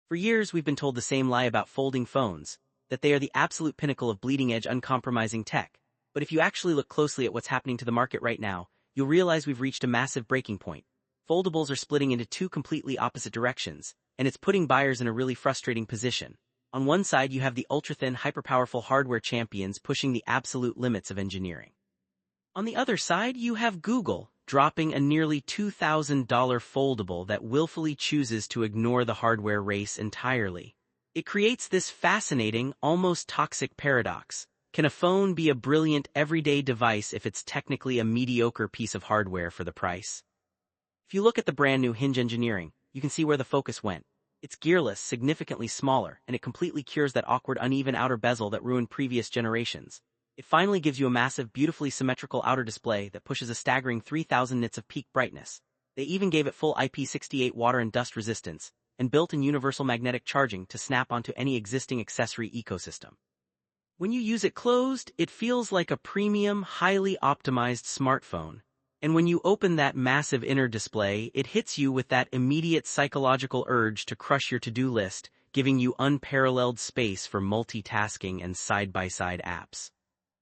For years, we've been told the same lie about folding phones, that they are the absolute pinnacle of bleeding-edge, uncompromising tech. But if you actually look closely at what's happening to the market right now, you'll realize we've reached a massive breaking point. Foldables are splitting into two completely opposite directions, and it's putting buyers in a really frustrating position. On one side, you have the ultra-thin, hyper-powerful hardware champions pushing the absolute limits of engineering. On the other side, you have Google, dropping a nearly $2,000 foldable that willfully chooses to ignore the hardware race entirely. It creates this fascinating, almost toxic paradox. Can a phone be a brilliant, everyday device if it's technically a mediocre piece of hardware for the price? If you look at the brand new Hinge engineering, you can see where the focus went. It's gearless, significantly smaller, and it completely cures that awkward, uneven outer bezel that ruined previous generations. It finally gives you a massive, beautifully symmetrical outer display that pushes a staggering 3,000 nits of peak brightness. They even gave it full IP68 water and dust resistance, and built-in universal magnetic charging to snap onto any existing accessory ecosystem. When you use it closed, it feels like a premium, highly optimized smartphone. And when you open that massive inner display, it hits you with that immediate psychological urge to crush your to-do list, giving you unparalleled space for multitasking and side-by-side apps.